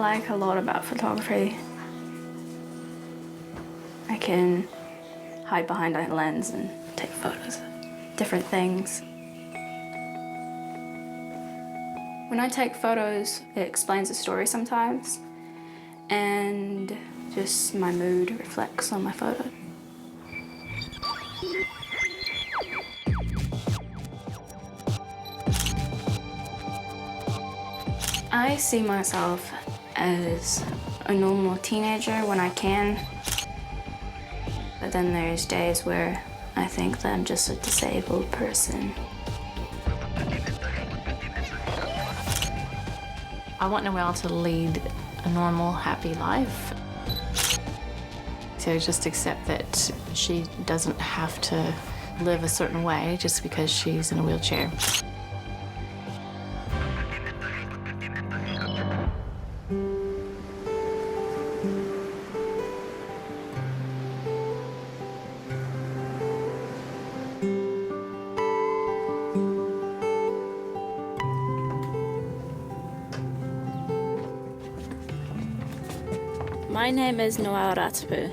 like a lot about photography. I can hide behind a lens and take photos of different things. When I take photos, it explains a story sometimes, and just my mood reflects on my photo. I see myself as a normal teenager when I can, but then there's days where I think that I'm just a disabled person. I want Noël to lead a normal, happy life. So just accept that she doesn't have to live a certain way just because she's in a wheelchair. My name is Noël Ratapu.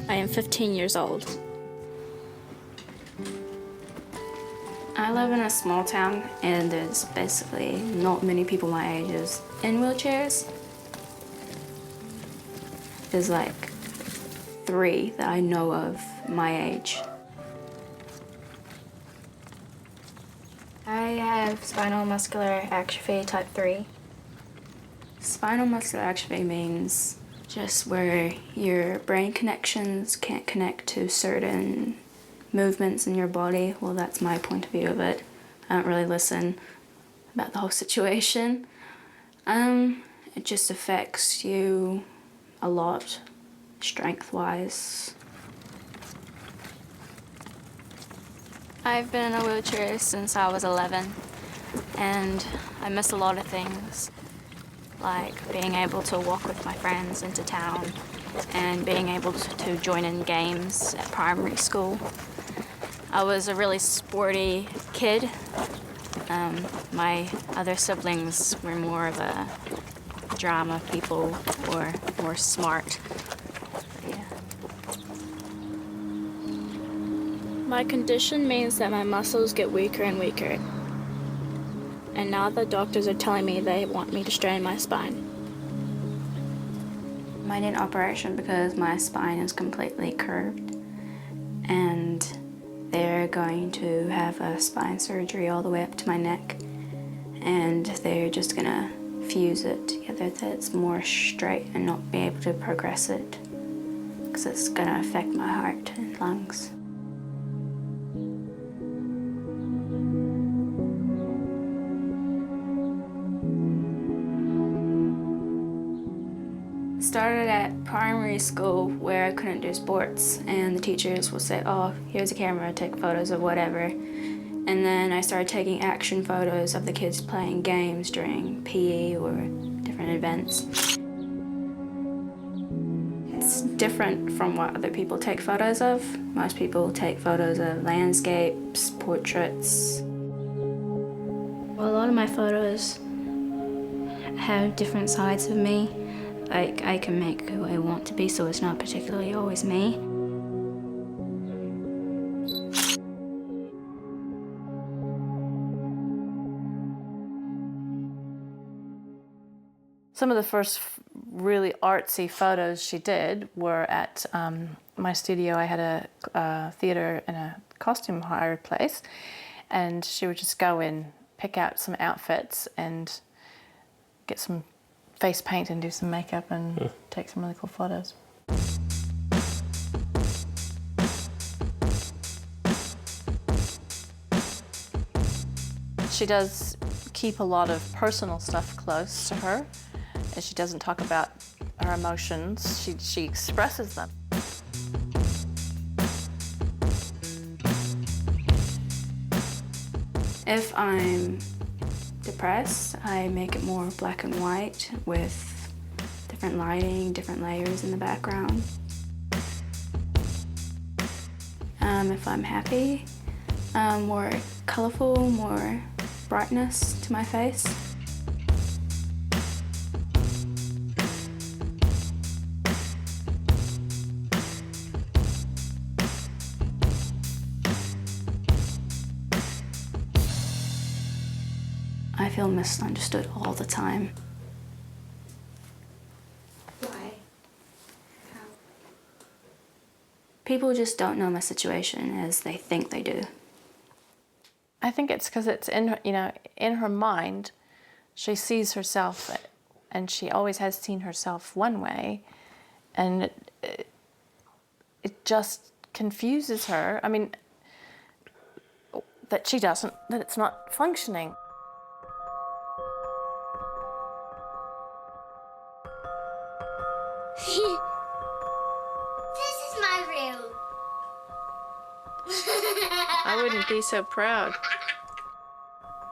I am 15 years old. I live in a small town, and there's basically not many people my age in wheelchairs. There's like 3 that I know of my age. I have spinal muscular atrophy type 3. Spinal muscular atrophy means just where your brain connections can't connect to certain movements in your body. Well, that's my point of view of it. I don't really listen about the whole situation. It just affects you a lot, strength-wise. I've been in a wheelchair since I was 11, and I miss a lot of things, like being able to walk with my friends into town and being able to join in games at primary school. I was a really sporty kid. My other siblings were more of a drama people or more smart. Yeah. My condition means that my muscles get weaker and weaker. And now the doctors are telling me they want me to strain my spine. I need an operation because my spine is completely curved, and they're going to have a spine surgery all the way up to my neck, and they're just gonna fuse it together that it's more straight and not be able to progress it, because it's gonna affect my heart and lungs. Started at primary school where I couldn't do sports, and the teachers would say, oh, here's a camera, take photos of whatever. And then I started taking action photos of the kids playing games during PE or different events. It's different from what other people take photos of. Most people take photos of landscapes, portraits. Well, a lot of my photos have different sides of me. Like, I can make who I want to be, so it's not particularly always me. Some of the first really artsy photos she did were at my studio. I had a theater and a costume hire place, and she would just go in, pick out some outfits and get some face paint and do some makeup and take some really cool photos. She does keep a lot of personal stuff close to her, and she doesn't talk about her emotions. She expresses them. If I'm depressed, I make it more black and white with different lighting, different layers in the background. If I'm happy, more colorful, more brightness to my face. feel misunderstood all the time. Why? How? People just don't know my situation as they think they do. I think it's because it's in her, in her mind, she sees herself, and she always has seen herself one way, and it just confuses her. I mean, that it's not functioning. This is my room. I wouldn't be so proud.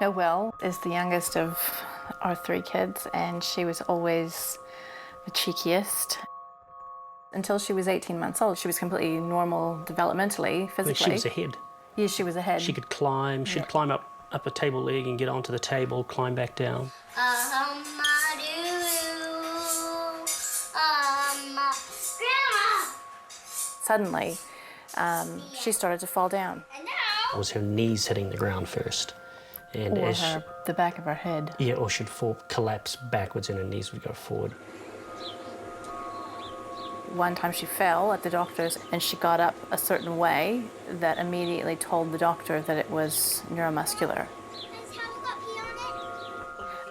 Noël is the youngest of our 3 kids, and she was always the cheekiest. Until she was 18 months old, she was completely normal developmentally, physically. She was ahead. Yeah, she was ahead. She could climb. She'd climb up a table leg and get onto the table, climb back down. Grandma! Suddenly, she started to fall down. It was her knees hitting the ground first. And Or the back of her head. Yeah, or she'd collapse backwards and her knees would go forward. One time she fell at the doctor's, and she got up a certain way that immediately told the doctor that it was neuromuscular.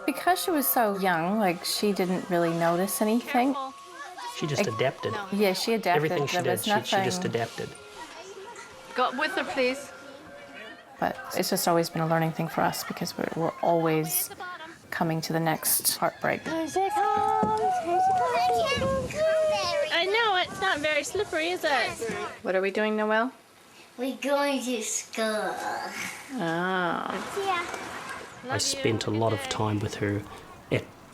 Because she was so young, she didn't really notice anything. She just adapted. Yeah, she adapted. Everything she did, she just adapted. Go with her, please. But it's just always been a learning thing for us because we're always coming to the next heartbreak. I know, it's not very slippery, is it? What are we doing, Noël? We're going to school. Oh. Yeah. I spent a lot of time with her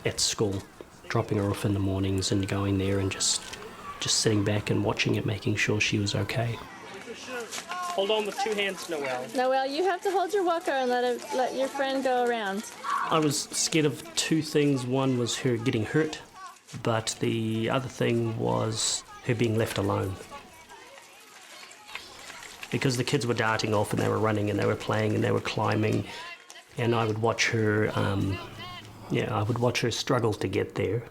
at school, dropping her off in the mornings and going there and just sitting back and watching it, making sure she was okay. Hold on with 2 hands, Noël. Noël, you have to hold your walker and let your friend go around. I was scared of 2 things. One was her getting hurt, but the other thing was her being left alone. Because the kids were darting off and they were running and they were playing and they were climbing, and I would watch her, I would watch her struggle to get there.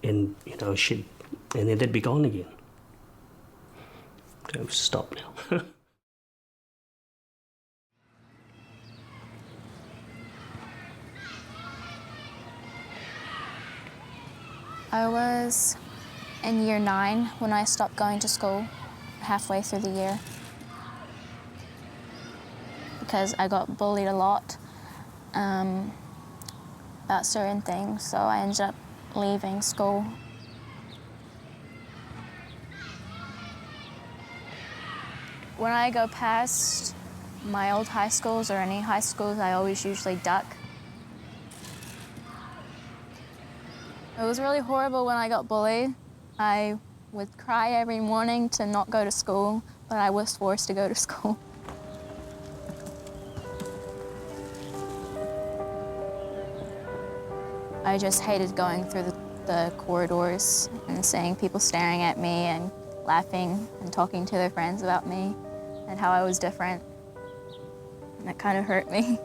And, and then they'd be gone again. So stop now. I was in year 9 when I stopped going to school, halfway through the year. Because I got bullied a lot about certain things, so I ended up leaving school. When I go past my old high schools or any high schools, I always usually duck. It was really horrible when I got bullied. I would cry every morning to not go to school, but I was forced to go to school. I just hated going through the corridors and seeing people staring at me and laughing and talking to their friends about me and how I was different. And that kind of hurt me.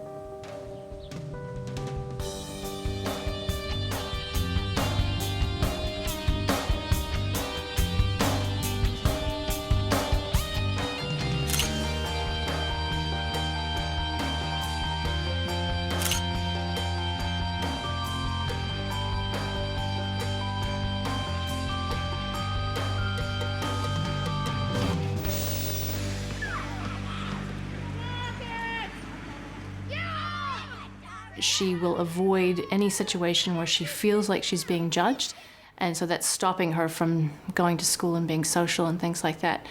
She will avoid any situation where she feels like she's being judged, and so that's stopping her from going to school and being social and things like that.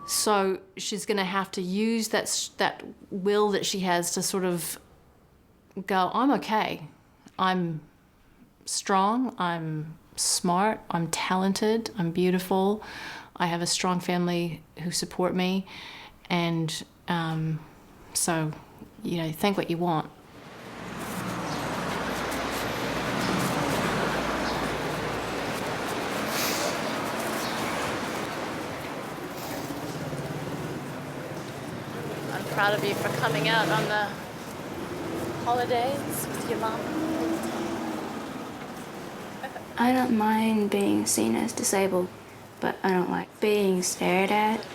So she's going to have to use that will that she has to sort of go, I'm okay. I'm strong, I'm smart, I'm talented, I'm beautiful, I have a strong family who support me, and so, think what you want. proud of you for coming out on the holidays with your mum. I don't mind being seen as disabled, but I don't like being stared at.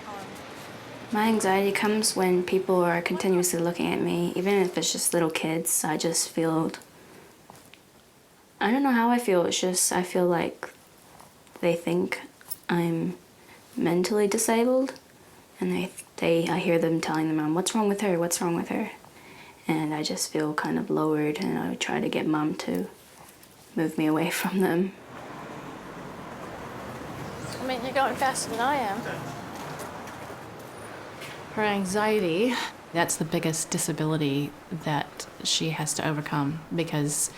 My anxiety comes when people are continuously looking at me, even if it's just little kids. I just feel, I don't know how I feel, it's just I feel like they think I'm mentally disabled, and I hear them telling their mom, what's wrong with her, what's wrong with her? And I just feel kind of lowered, and I try to get mom to move me away from them. I mean, you're going faster than I am. Her anxiety, that's the biggest disability that she has to overcome, because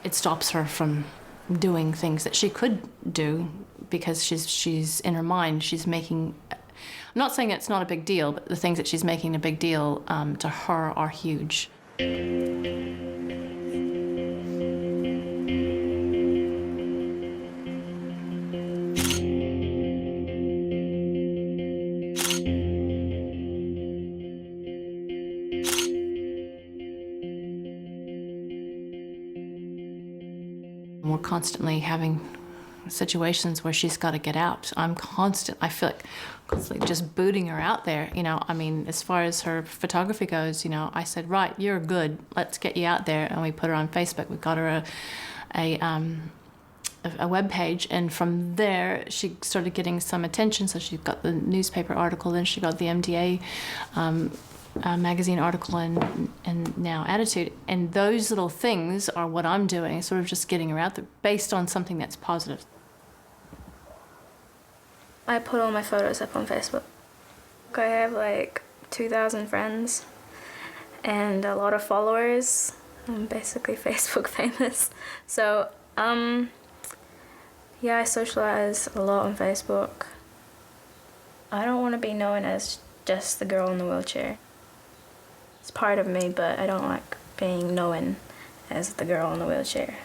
it stops her from doing things that she could do, because she's in her mind, she's making, I'm not saying it's not a big deal, but the things that she's making a big deal to her are huge. We're constantly having situations where she's got to get out. I feel like constantly just booting her out there. You know, I mean, as far as her photography goes, you know, I said, right, you're good, let's get you out there. And we put her on Facebook. We got her a web page, and from there she started getting some attention. So she got the newspaper article, then she got the MDA magazine article, and now Attitude. And those little things are what I'm doing, sort of just getting her out there based on something that's positive. I put all my photos up on Facebook. I have like 2,000 friends and a lot of followers. I'm basically Facebook famous. So, yeah, I socialize a lot on Facebook. I don't want to be known as just the girl in the wheelchair. It's part of me, but I don't like being known as the girl in the wheelchair.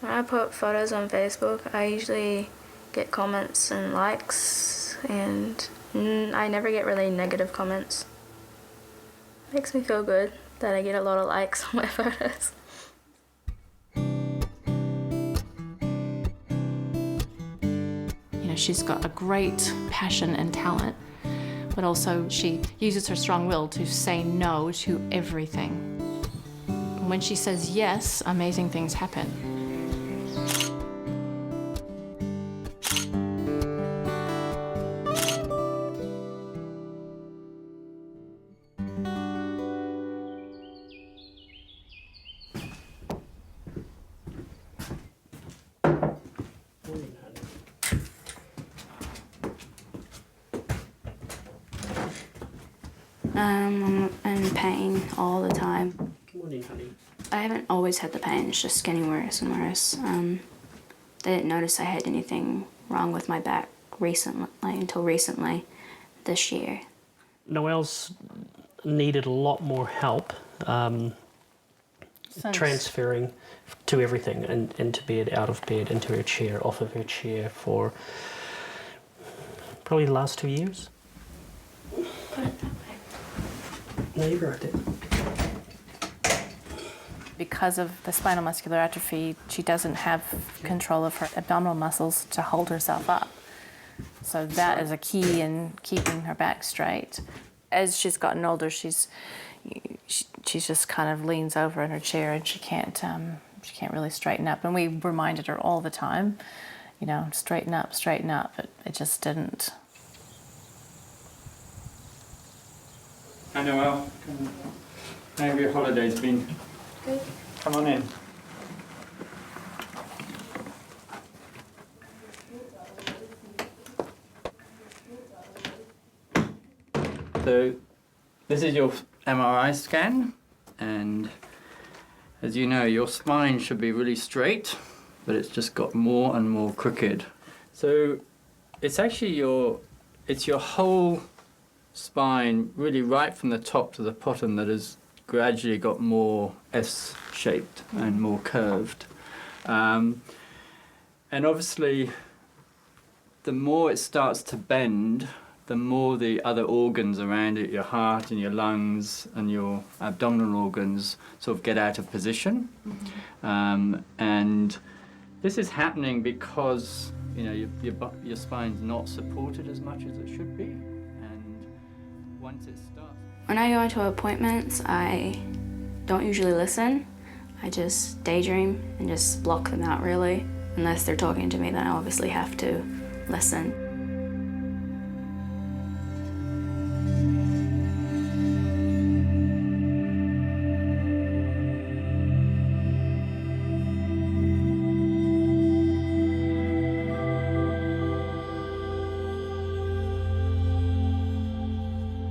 When I put photos on Facebook, I usually get comments and likes, and I never get really negative comments. It makes me feel good that I get a lot of likes on my photos. You know, she's got a great passion and talent, but also she uses her strong will to say no to everything. When she says yes, amazing things happen. I'm in pain all the time. Good morning, honey. I haven't always had the pain, it's just getting worse and worse. They didn't notice I had anything wrong with my back until recently this year. Noelle's needed a lot more help transferring to everything, into bed, out of bed, into her chair, off of her chair for probably the last 2 years. Put it that way. No, you're right there. Because of the spinal muscular atrophy, she doesn't have control of her abdominal muscles to hold herself up. So that is a key in keeping her back straight. As she's gotten older, she's just kind of leans over in her chair, and she can't really straighten up. And we reminded her all the time, you know, straighten up, but it just didn't. Hi Noel, how have your holidays been? Good. Come on in. So this is your MRI scan, and as you know, your spine should be really straight, but it's just got more and more crooked. So it's actually your whole spine, really right from the top to the bottom, that has gradually got more S-shaped and more curved. And obviously the more it starts to bend, the more the other organs around it, your heart and your lungs and your abdominal organs, sort of get out of position. And this is happening because your spine's not supported as much as it should be. And once it starts... When I go into appointments, I don't usually listen. I just daydream and just block them out, really. Unless they're talking to me, then I obviously have to listen.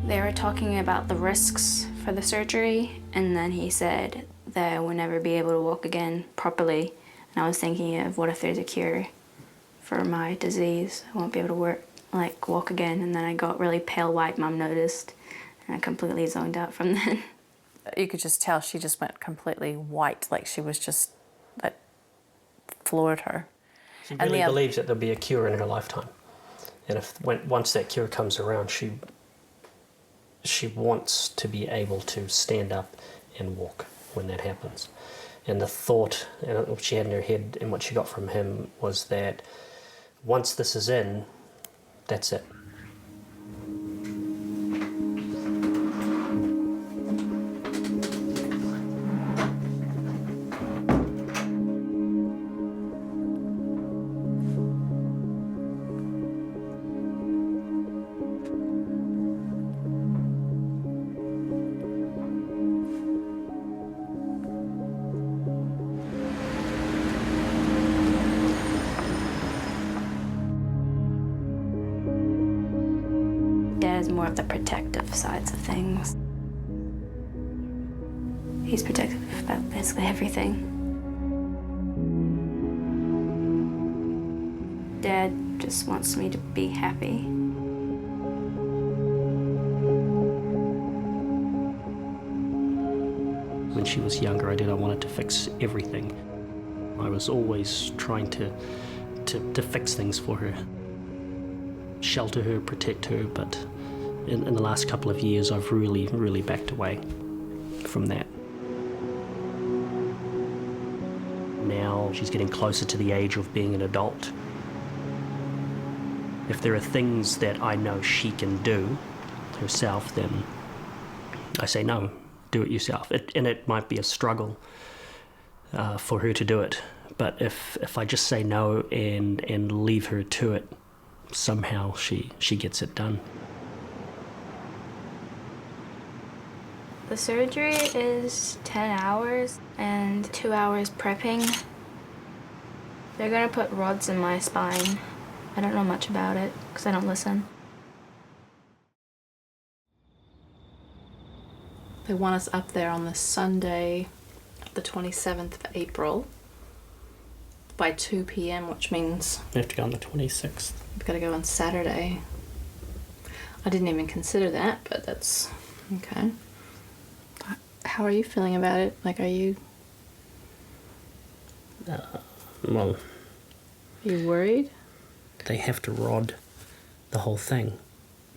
They were talking about the risks for the surgery, and then he said that I would never be able to walk again properly. And I was thinking of, what if there's a cure for my disease? I won't be able to walk again. And then I got really pale white, Mum noticed, and I completely zoned out from then. You could just tell she just went completely white, like she was just, like, floored her. She really believes that there'll be a cure in her lifetime. And once that cure comes around, she wants to be able to stand up and walk when that happens. And the thought she had in her head and what she got from him was that once this is in, that's it. Dad is more of the protective sides of things. He's protective about basically everything. Dad just wants me to be happy. When she was younger, I wanted to fix everything. I was always trying to fix things for her. Shelter her, protect her, but in the last couple of years I've really backed away from that. Now she's getting closer to the age of being an adult. If there are things that I know she can do herself, then I say no, do it yourself. And it might be a struggle for her to do it, but if I just say no and leave her to it, somehow she gets it done. The surgery is 10 hours and 2 hours prepping. They're gonna put rods in my spine. I don't know much about it because I don't listen. They want us up there on the Sunday, the 27th of April, by 2 p.m., which means We have to go on the 26th. we've got to go on Saturday. I didn't even consider that, but that's okay. How are you feeling about it? Like, are you Well, worried? they have to rod the whole thing.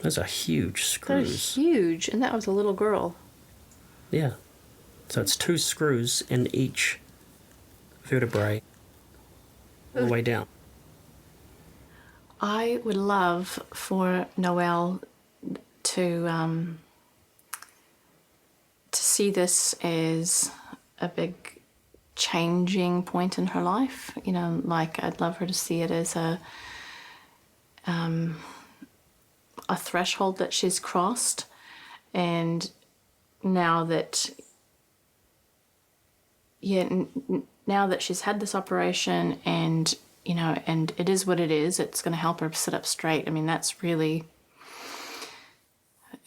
Those are huge They're screws. huge, and that was a little girl. Yeah. So it's 2 screws in each vertebrae all the way down. I would love for Noël to see this as a big changing point in her life. You know, like, I'd love her to see it as a threshold that she's crossed, and now that now that she's had this operation, and you know, and it is what it is, it's going to help her sit up straight. I mean, that's really,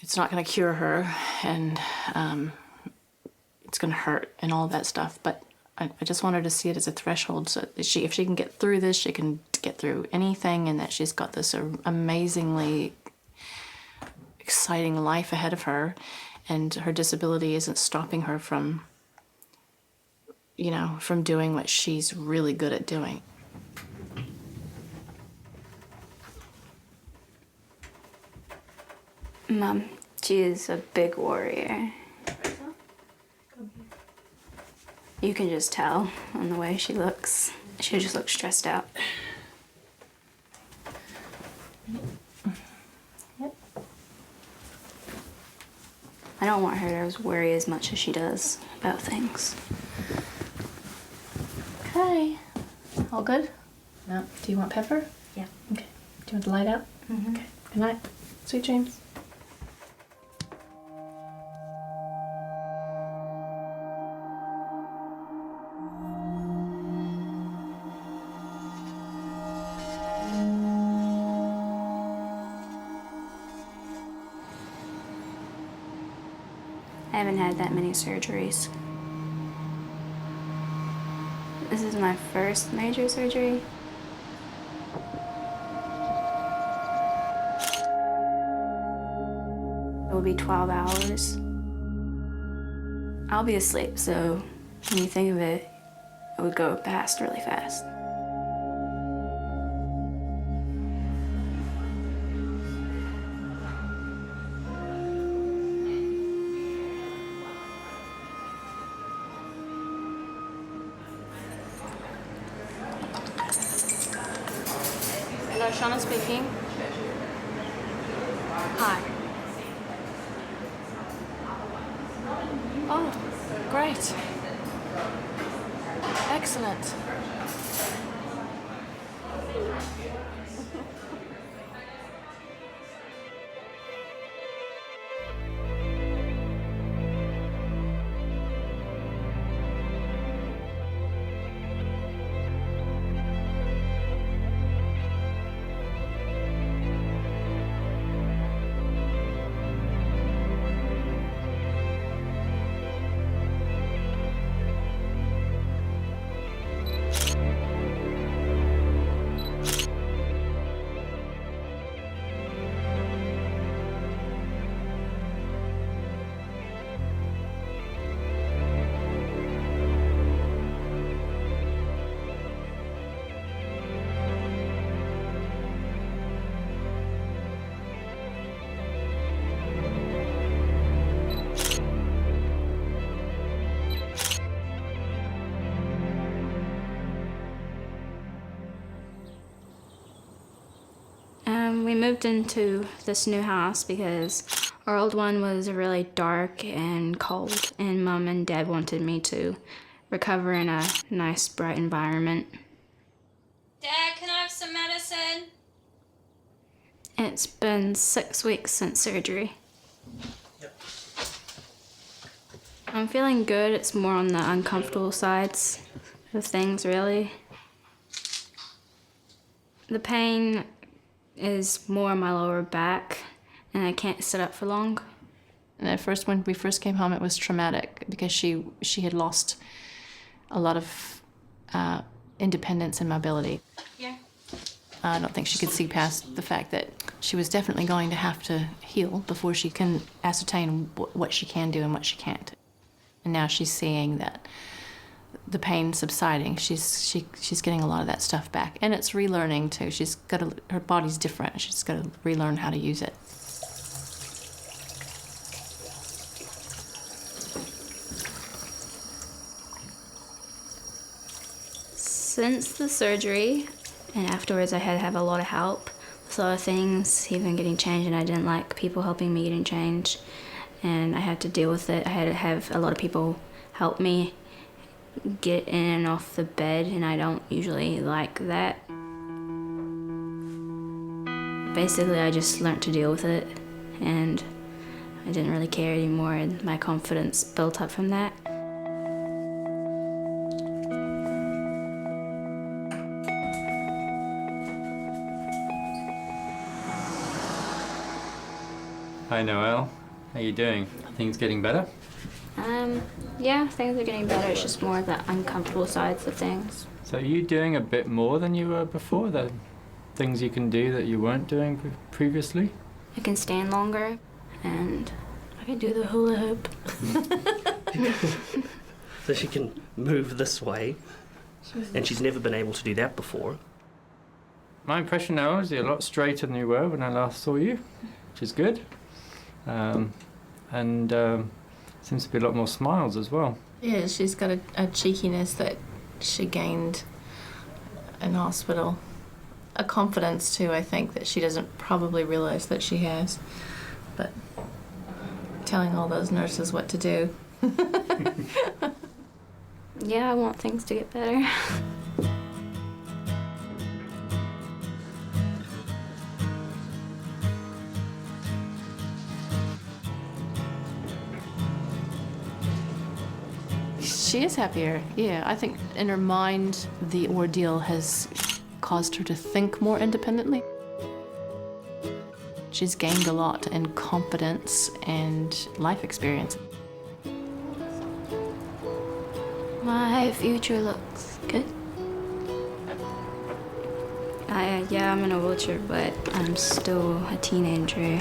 it's not going to cure her, and it's going to hurt and all that stuff, but I just want her to see it as a threshold, so that if she can get through this, she can get through anything, and that she's got this amazingly exciting life ahead of her, and her disability isn't stopping her from, you know, from doing what she's really good at doing. Mom, she is a big warrior. You can just tell on the way she looks. She just looks stressed out. Yep. I don't want her to worry as much as she does about things. Okay. All good? No. Do you want pepper? Yeah. Okay. Do you want the light out? Mm-hmm. Okay. Good night. Sweet dreams. I haven't had that many surgeries. This is my first major surgery. It will be 12 hours. I'll be asleep, so when you think of it, it would go past really fast. Hello, Shauna speaking. Hi. Oh, great. Excellent. We moved into this new house because our old one was really dark and cold, and Mom and Dad wanted me to recover in a nice, bright environment. Dad, can I have some medicine? It's been 6 weeks since surgery. Yep. I'm feeling good. It's more on the uncomfortable sides of things, really. The pain is more in my lower back, and I can't sit up for long. And at first, when we first came home, it was traumatic because she had lost a lot of independence and mobility. Yeah. I don't think she could see past the fact that she was definitely going to have to heal before she can ascertain what she can do and what she can't. And now she's seeing that the pain subsiding. She's getting a lot of that stuff back, and it's relearning too. Her body's different. She's got to relearn how to use it. Since the surgery and afterwards, I had to have a lot of help with a lot of things, even getting changed, and I didn't like people helping me getting changed, and I had to deal with it. I had to have a lot of people help me get in and off the bed, and I don't usually like that. Basically, I just learned to deal with it, and I didn't really care anymore, and my confidence built up from that. Hi, Noel. How you doing? Are things getting better? Yeah, things are getting better. It's just more the uncomfortable sides of things. So are you doing a bit more than you were before? The things you can do that you weren't doing previously? I can stand longer, and I can do the hula hoop. So she can move this way, and she's never been able to do that before. My impression now is you're a lot straighter than you were when I last saw you, which is good. and seems to be a lot more smiles as well. Yeah, she's got a cheekiness that she gained in hospital. A confidence too, I think, that she doesn't probably realize that she has. But telling all those nurses what to do. Yeah, I want things to get better. She is happier, yeah. I think in her mind, the ordeal has caused her to think more independently. She's gained a lot in confidence and life experience. My future looks good. Yeah, I'm in a wheelchair, but I'm still a teenager.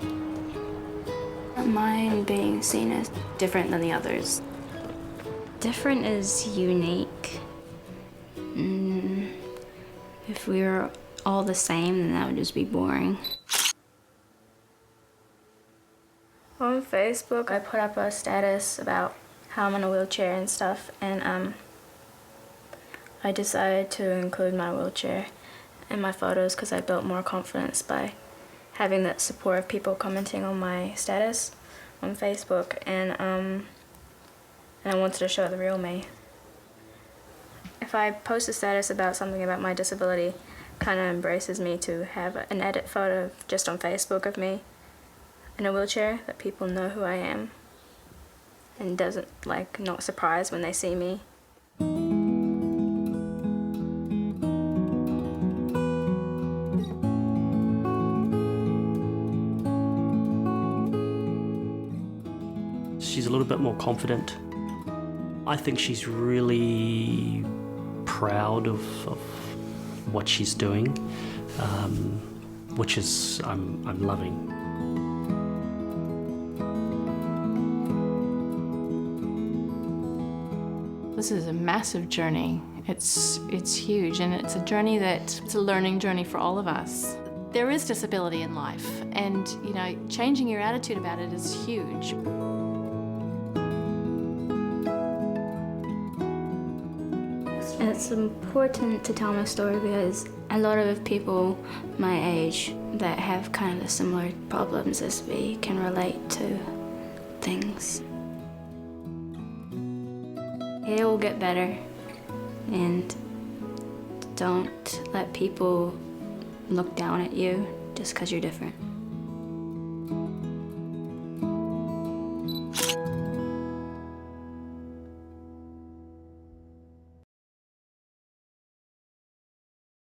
I don't mind being seen as different than the others. Different is unique. If we were all the same, then that would just be boring. On Facebook, I put up a status about how I'm in a wheelchair and stuff, and I decided to include my wheelchair in my photos because I built more confidence by having that support of people commenting on my status on Facebook, and I wanted to show the real me. If I post a status about something about my disability, kind of embraces me to have an edit photo just on Facebook of me in a wheelchair, that people know who I am and doesn't, like, not surprised when they see me. She's a little bit more confident. I think she's really proud of what she's doing, which is I'm loving. This is a massive journey. It's huge, and it's a journey it's a learning journey for all of us. There is disability in life, and changing your attitude about it is huge. It's important to tell my story because a lot of people my age that have kind of similar problems as me can relate to things. It will get better, and don't let people look down at you just because you're different.